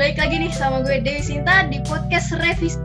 Balik lagi nih sama gue Dewi Sinta di podcast Revisi,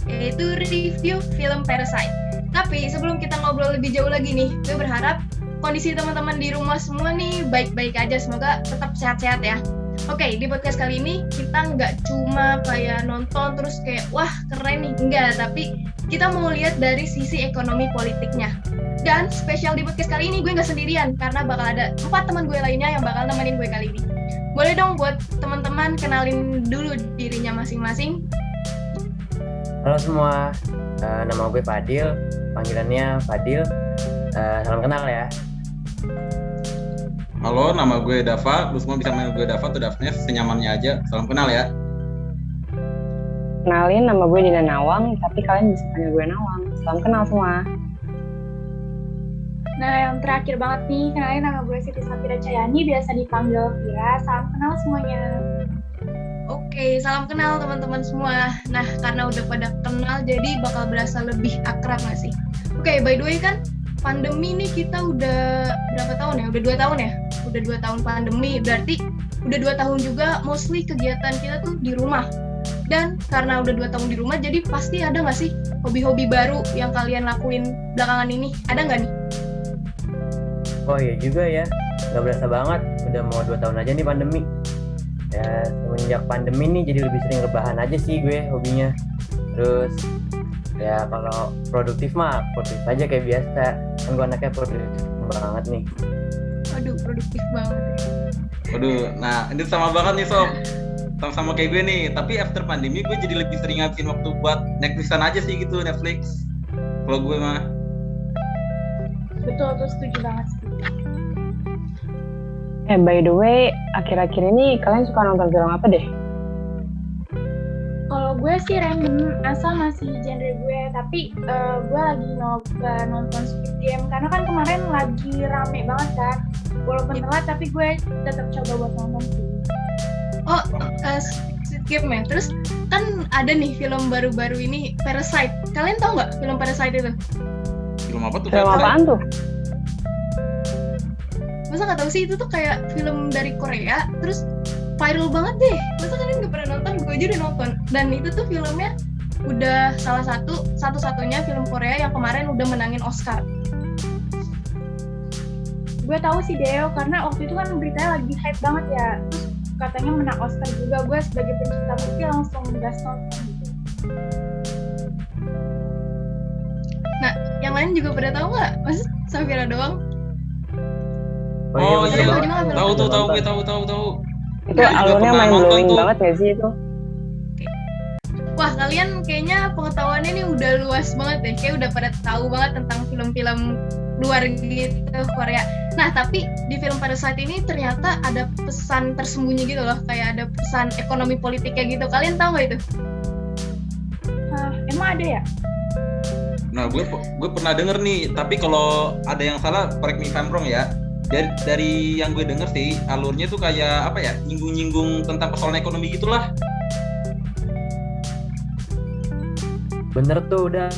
yaitu review film Parasite. Tapi sebelum kita ngobrol lebih jauh lagi nih, gue berharap kondisi teman-teman di rumah semua nih baik-baik aja, semoga tetap sehat-sehat ya. Oke, di podcast kali ini kita nggak cuma kayak nonton terus kayak wah keren nih, enggak, tapi kita mau lihat dari sisi ekonomi politiknya. Dan spesial di podcast kali ini gue nggak sendirian, karena bakal ada 4 teman gue lainnya yang bakal nemenin gue kali ini. Boleh dong buat teman-teman kenalin dulu dirinya masing-masing. Halo semua, nama gue Fadil, panggilannya Fadil. Salam kenal ya. Halo, nama gue Dava. Lu semua bisa manggil gue Dava atau Davnya senyamannya aja. Salam kenal ya. Kenalin, nama gue Dina Nawang, tapi kalian bisa panggil gue Nawang. Salam kenal semua. Nah, yang terakhir banget nih, kenalin nama gue Siti Safira Cayani, biasa dipanggil Vira. Salam kenal semuanya. Oke, salam kenal teman-teman semua. Nah, karena udah pada kenal, jadi bakal berasa lebih akrab nggak sih? Oke, by the way kan, pandemi nih kita udah berapa tahun ya? Udah 2 tahun ya? Udah 2 tahun pandemi, berarti udah 2 tahun juga mostly kegiatan kita tuh di rumah. Dan karena udah 2 tahun di rumah, jadi pasti ada nggak sih hobi-hobi baru yang kalian lakuin belakangan ini? Ada nggak nih? Oh iya juga ya, nggak berasa banget, udah mau 2 tahun aja nih pandemi. Ya semenjak pandemi nih jadi lebih sering rebahan aja sih gue hobinya. Terus ya kalau produktif aja kayak biasa. Kan gue anaknya produktif banget nih. Waduh, produktif banget ya. Waduh, nah ini sama banget nih Sob. Sama kayak gue nih, tapi after pandemi gue jadi lebih sering ngabisin waktu buat Netflixan aja sih gitu, Netflix. Kalau gue mah. Betul, setuju banget sih. By the way, akhir-akhir ini kalian suka nonton film apa deh? Kalau gue sih random, asal masih genre gue, tapi gue lagi nyoba nonton Squid Game, karena kan kemarin lagi rame banget kan. Walaupun telat, tapi gue tetap coba buat nonton sih. Oh, Squid Game ya. Terus kan ada nih film baru-baru ini, Parasite. Kalian tahu nggak film Parasite itu? Film apa tuh? Film apaan tuh? Masa nggak tahu sih, itu tuh kayak film dari Korea, terus viral banget deh. Masa kalian nggak pernah nonton? Gue aja udah nonton. Dan itu tuh filmnya udah salah satu-satunya film Korea yang kemarin udah menangin Oscar. Gue tahu sih Deo, karena waktu itu kan beritanya lagi hype banget ya. Terus katanya menang Oscar juga. Gue sebagai pencinta movie langsung gas nonton gitu. Nah, yang lain juga pada tahu nggak? Mas Safira doang? Oh iya, tahu. Itu alurnya mind-blowing banget gak sih itu? Wah, kalian kayaknya pengetahuannya nih udah luas banget deh. Kayak udah pada tahu banget tentang film-film luar gitu Korea. Nah, tapi di film Parasite ini ternyata ada pesan tersembunyi gitu loh. Kayak ada pesan ekonomi politiknya gitu. Kalian tahu nggak itu? Emang ada ya? Nah, gue pernah denger nih, tapi kalau ada yang salah, correct me if I'm wrong ya. Dari yang gue denger sih, alurnya tuh kayak apa ya, nyinggung-nyinggung tentang persoalan ekonomi gitulah. Bener tuh udah.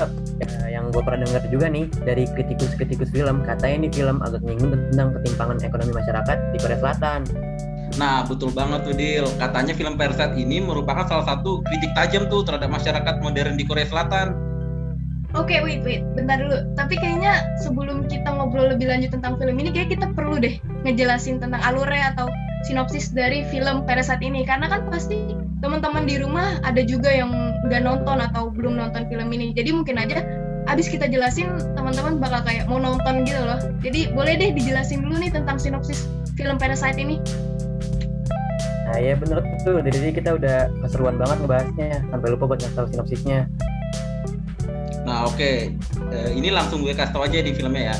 Yang gue pernah denger juga nih dari kritikus film, katanya ini film agak nyinggung tentang ketimpangan ekonomi masyarakat di Korea Selatan. Nah, betul banget tuh Dil. Katanya film Parasite ini merupakan salah satu kritik tajam tuh terhadap masyarakat modern di Korea Selatan. Oke, wait, bentar dulu. Tapi kayaknya sebelum kita ngobrol lebih lanjut tentang film ini, kayak kita perlu deh ngejelasin tentang alurnya atau sinopsis dari film Parasite ini. Karena kan pasti teman-teman di rumah ada juga yang nggak nonton atau belum nonton film ini. Jadi mungkin aja abis kita jelasin, teman-teman bakal kayak mau nonton gitu loh. Jadi boleh deh dijelasin dulu nih tentang sinopsis film Parasite ini. Nah ya bener tuh, dari tadi kita udah keseruan banget ngebahasnya, sampai lupa buat ngasih tahu sinopsisnya. Nah oke, ini langsung gue kasih tau aja di filmnya ya.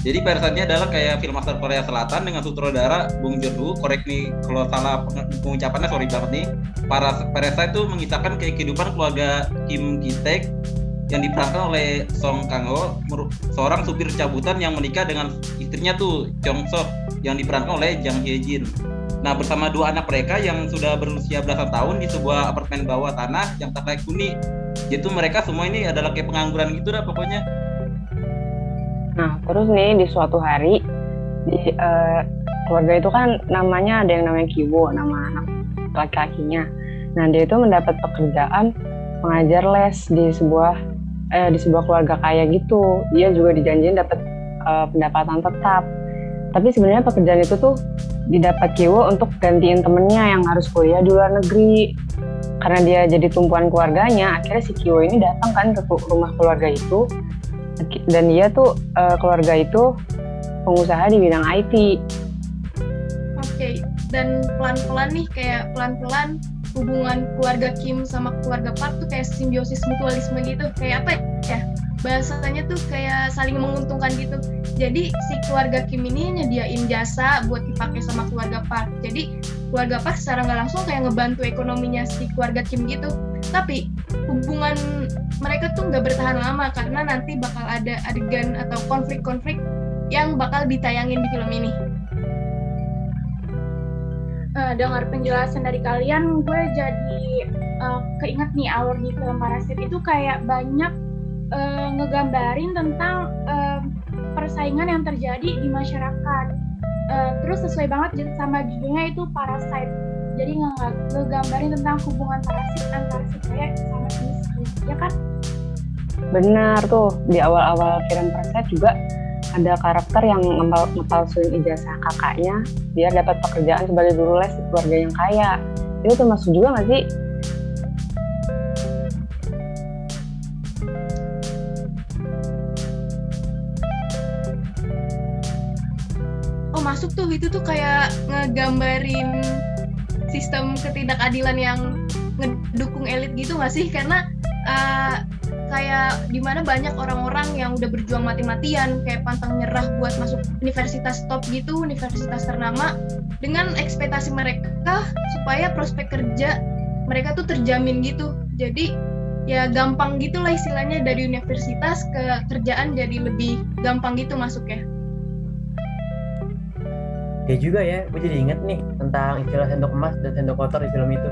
Jadi Parasite ini adalah kayak film asal Korea Selatan dengan sutradara Bong Joon-ho. Correct nih kalau salah pengucapannya, sorry banget nih. Parasite itu mengisahkan kayak kehidupan keluarga Kim Ki-taek yang diperankan oleh Song Kang-ho, seorang supir cabutan yang menikah dengan istrinya tuh Jong-sok yang diperankan oleh Jang Hye-jin. Nah, bersama 2 anak mereka yang sudah berusia belasan tahun di sebuah apartemen bawah tanah yang tak layak huni. Jadi mereka semua ini adalah kayak pengangguran gitu dah pokoknya. Nah, terus nih di suatu hari di keluarga itu kan namanya ada yang namanya Kiwo, nama anak laki-lakinya. Nah, dia itu mendapat pekerjaan mengajar les di sebuah keluarga kaya gitu. Dia juga dijanjiin dapat pendapatan tetap. Tapi sebenarnya pekerjaan itu tuh didapat Kiwo untuk gantiin temennya yang harus kuliah di luar negeri. Karena dia jadi tumpuan keluarganya, akhirnya si Kiwo ini datang kan ke rumah keluarga itu. Dan dia tuh keluarga itu pengusaha di bidang IT. Oke, dan pelan-pelan nih kayak pelan-pelan hubungan keluarga Kim sama keluarga Park tuh kayak simbiosis mutualisme gitu. Kayak apa ya? Bahasanya tuh kayak saling menguntungkan gitu. Jadi si keluarga Kim ini nyediain jasa buat dipakai sama keluarga Park. Jadi keluarga Park secara nggak langsung kayak ngebantu ekonominya si keluarga Kim gitu. Tapi hubungan mereka tuh nggak bertahan lama karena nanti bakal ada adegan atau konflik-konflik yang bakal ditayangin di film ini. Dengar penjelasan dari kalian, gue jadi keinget nih alur di film Parasit itu kayak banyak ngegambarin tentang persaingan yang terjadi di masyarakat. Terus sesuai banget sama judulnya itu Parasite. Jadi ngegambarin tentang hubungan parasit antara si kaya sama si miskin, ya kan? Benar tuh, di awal-awal film Parasite juga ada karakter yang ngepalsuin ijazah kakaknya biar dapat pekerjaan sebagai guru les di keluarga yang kaya. Itu termasuk juga nggak sih? Oh masuk tuh, itu tuh kayak ngegambarin sistem ketidakadilan yang ngedukung elit gitu nggak sih? Karena kayak dimana banyak orang-orang yang udah berjuang mati-matian kayak pantang nyerah buat masuk universitas top gitu, universitas ternama, dengan ekspektasi mereka supaya prospek kerja mereka tuh terjamin gitu. Jadi ya gampang gitu lah istilahnya, dari universitas ke kerjaan jadi lebih gampang gitu masuknya. Ya juga ya, gue jadi inget nih tentang istilah sendok emas dan sendok kotor di film itu.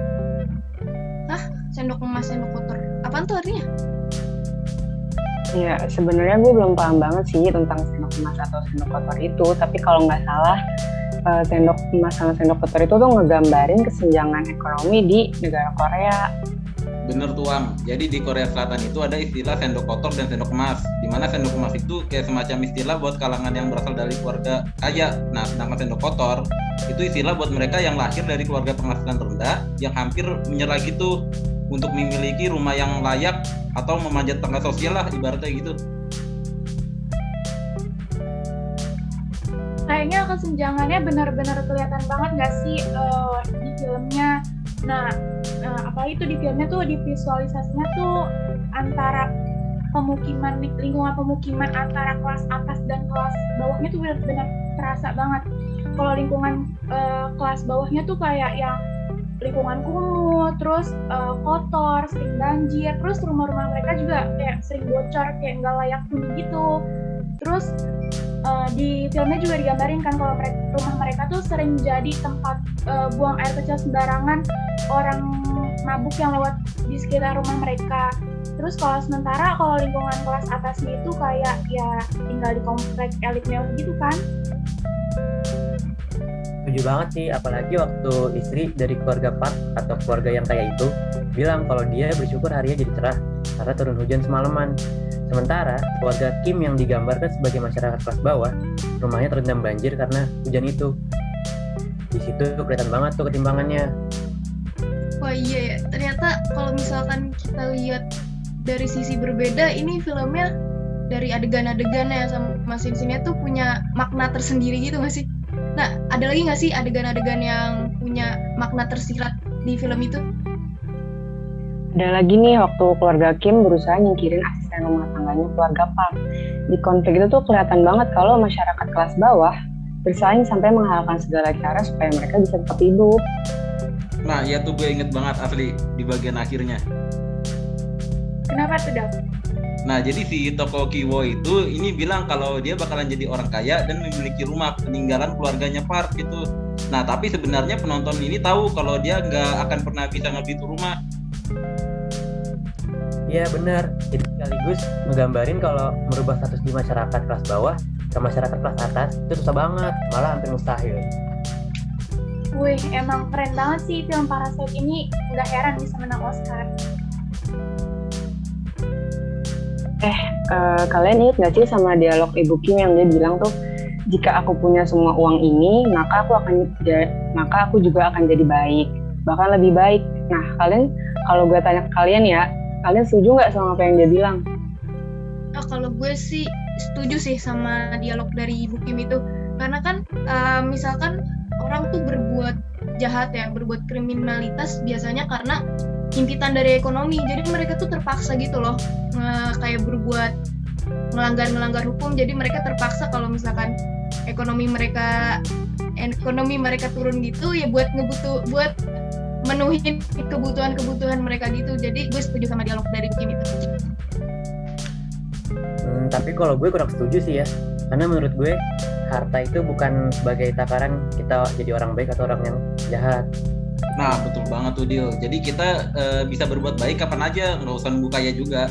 Sendok emas, sendok kotor, apaan tuh artinya? Ya, sebenarnya gue belum paham banget sih tentang sendok emas atau sendok kotor itu. Tapi kalau nggak salah, sendok emas sama sendok kotor itu tuh ngegambarin kesenjangan ekonomi di negara Korea. Bener tuang. Jadi di Korea Selatan itu ada istilah sendok kotor dan sendok emas. Dimana sendok emas itu kayak semacam istilah buat kalangan yang berasal dari keluarga kaya. Nah, sedangkan sendok kotor itu istilah buat mereka yang lahir dari keluarga penghasilan rendah yang hampir menyerah gitu untuk memiliki rumah yang layak atau memanjat tangga sosial lah ibaratnya gitu. Kayaknya kesenjangannya benar-benar kelihatan banget nggak sih di filmnya. Nah, apalagi tuh di filmnya tuh di visualisasinya tuh antara pemukiman, lingkungan pemukiman antara kelas atas dan kelas bawahnya tuh benar-benar terasa banget. Kalau lingkungan kelas bawahnya tuh kayak yang lingkungan kumuh, terus kotor, sering banjir, terus rumah-rumah mereka juga kayak sering bocor, kayak nggak layak huni gitu. Terus di filmnya juga digambarin kan kalau rumah mereka tuh sering jadi tempat buang air kecil sembarangan orang mabuk yang lewat di sekitar rumah mereka. Terus kalau sementara kalau lingkungan kelas atasnya itu kayak ya tinggal di komplek elit mewah gitu kan. Setuju banget sih, apalagi waktu istri dari keluarga Park atau keluarga yang kaya itu bilang kalau dia bersyukur harinya jadi cerah karena turun hujan semalaman. Sementara keluarga Kim yang digambarkan sebagai masyarakat kelas bawah, rumahnya terendam banjir karena hujan itu. Di situ kelihatan banget tuh ketimbangannya. Wah iya ya, ternyata kalau misalkan kita lihat dari sisi berbeda, ini filmnya dari adegan-adegannya sama scene-scene-nya tuh punya makna tersendiri gitu nggak sih? Nah, ada lagi nggak sih adegan-adegan yang punya makna tersirat di film itu? Ada lagi nih waktu keluarga Kim berusaha nyingkirin asisten rumah tangganya keluarga Park. Di konflik itu tuh kelihatan banget kalau masyarakat kelas bawah bersaing sampai menghalalkan segala cara supaya mereka bisa tetap hidup. Nah, ya tuh gue inget banget asli di bagian akhirnya. Kenapa tuh, Dap? Nah, jadi si Toko Kiwo itu ini bilang kalau dia bakalan jadi orang kaya dan memiliki rumah peninggalan keluarganya Park gitu. Nah, tapi sebenarnya penonton ini tahu kalau dia nggak akan pernah bisa ngebeli itu rumah. Iya benar, jadi sekaligus ngegambarin kalau merubah status di masyarakat kelas bawah ke masyarakat kelas atas itu susah banget, malah hampir mustahil. Wih, emang keren banget sih film Parasite ini. Nggak heran bisa menang Oscar. Kalian ingat nggak sih sama dialog Ibu Kim yang dia bilang tuh, jika aku punya semua uang ini, maka aku juga akan jadi baik, bahkan lebih baik. Nah, kalau gue tanya ke kalian ya, kalian setuju nggak sama apa yang dia bilang? Kalau gue sih setuju sih sama dialog dari Ibu Kim itu, karena kan misalkan orang tuh berbuat jahat ya, berbuat kriminalitas biasanya karena himpitan dari ekonomi, jadi mereka tuh terpaksa gitu loh kayak berbuat melanggar hukum, jadi mereka terpaksa kalau misalkan ekonomi mereka turun gitu ya buat menuhin kebutuhan mereka gitu. Jadi gue setuju sama dialog dari Kim itu. Tapi kalau gue kurang setuju sih ya, karena menurut gue harta itu bukan sebagai takaran kita jadi orang baik atau orang yang jahat. Nah, betul banget tuh Dil. Jadi kita bisa berbuat baik kapan aja, nggak usah nunggu kaya juga.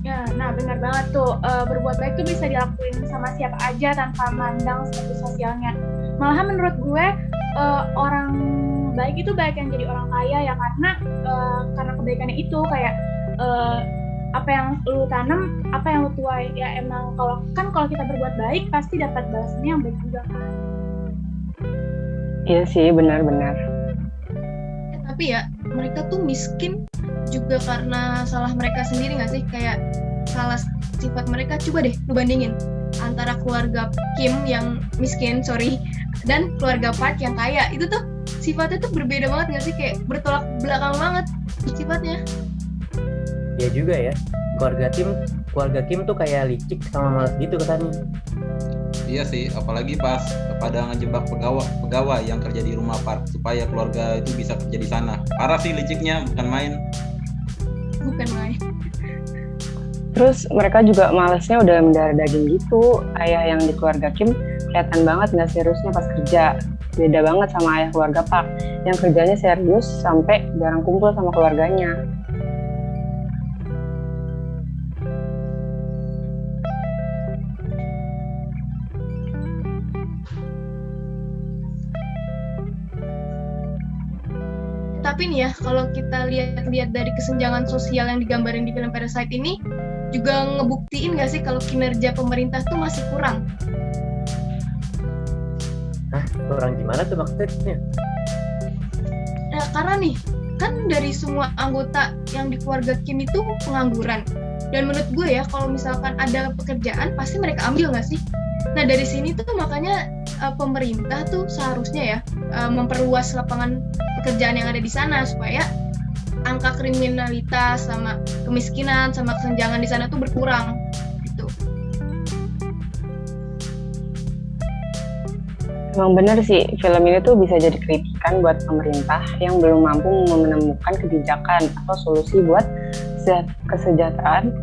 Ya, nah benar banget tuh. Berbuat baik tuh bisa dilakuin sama siapa aja tanpa mandang status sosialnya. Malahan menurut gue orang baik itu baik yang jadi orang kaya ya, karena kebaikannya itu kayak apa yang lu tanam, apa yang lu tuai. Ya emang kalau kita berbuat baik pasti dapat balasannya yang baik juga kan. Iya sih, benar-benar. Tapi ya mereka tuh miskin juga karena salah mereka sendiri nggak sih? Kayak salah sifat mereka. Coba deh lu bandingin antara keluarga Kim yang miskin, dan keluarga Park yang kaya. Itu tuh sifatnya tuh berbeda banget nggak sih? Kayak bertolak belakang banget sifatnya. Iya juga ya, keluarga Kim tuh kayak licik sama malas gitu kesannya. Iya sih, apalagi pas pada ngejebak pegawai yang kerja di rumah Park supaya keluarga itu bisa kerja di sana. Parah sih liciknya, bukan main. Terus mereka juga malesnya udah mendarah daging gitu. Ayah yang di keluarga Kim kelihatan banget nggak seriusnya pas kerja. Beda banget sama ayah keluarga Park yang kerjanya serius sampai jarang kumpul sama keluarganya. Tapi nih ya, kalau kita lihat dari kesenjangan sosial yang digambarin di film Parasite ini, juga ngebuktiin nggak sih kalau kinerja pemerintah tuh masih kurang? Hah? Kurang gimana tuh maksudnya? Nah, karena nih, kan dari semua anggota yang di keluarga Kim itu pengangguran. Dan menurut gue ya, kalau misalkan ada pekerjaan, pasti mereka ambil nggak sih? Nah, dari sini tuh makanya pemerintah tuh seharusnya ya memperluas lapangan pekerjaan yang ada di sana supaya angka kriminalitas sama kemiskinan sama kesenjangan di sana tuh berkurang gitu. Emang bener sih, film ini tuh bisa jadi kritikan buat pemerintah yang belum mampu menemukan kebijakan atau solusi buat kesejahteraan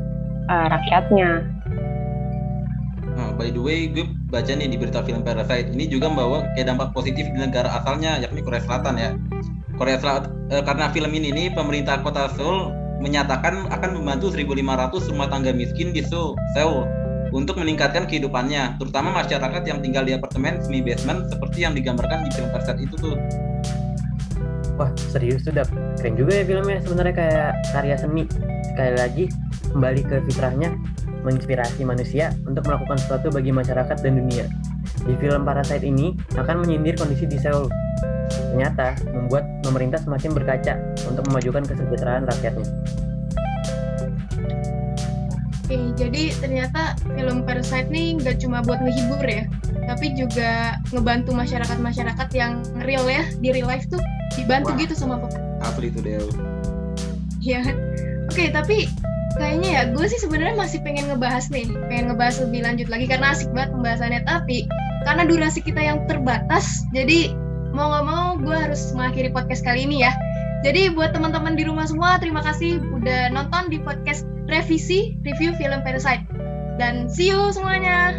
rakyatnya. Nah, by the way, gue baca nih di berita film Parasite ini juga membawa kayak dampak positif di negara asalnya, yakni Korea Selatan ya. Korea Selatan, karena film ini nih, pemerintah kota Seoul menyatakan akan membantu 1.500 rumah tangga miskin di Seoul untuk meningkatkan kehidupannya, terutama masyarakat yang tinggal di apartemen semi basement seperti yang digambarkan di film Parasite itu tuh. Wah, serius tuh, keren juga ya filmnya, sebenarnya kayak karya seni. Sekali lagi kembali ke fitrahnya, menginspirasi manusia untuk melakukan sesuatu bagi masyarakat dan dunia. Di film Parasite ini akan menyindir kondisi di Seoul. Ternyata membuat pemerintah semakin berkaca untuk memajukan kesejahteraan rakyatnya. Oke, jadi ternyata film Parasite ini nggak cuma buat ngehibur ya, tapi juga ngebantu masyarakat yang real ya, di real life tuh dibantu. Wah, gitu sama pemerintah. Asli itu Del. Ya, oke, tapi kayaknya ya gue sih sebenarnya masih pengen ngebahas lebih lanjut lagi karena asik banget pembahasannya, tapi karena durasi kita yang terbatas, jadi mau nggak mau gue harus mengakhiri podcast kali ini ya. Jadi buat teman-teman di rumah semua, terima kasih udah nonton di podcast review film Parasite, dan see you semuanya.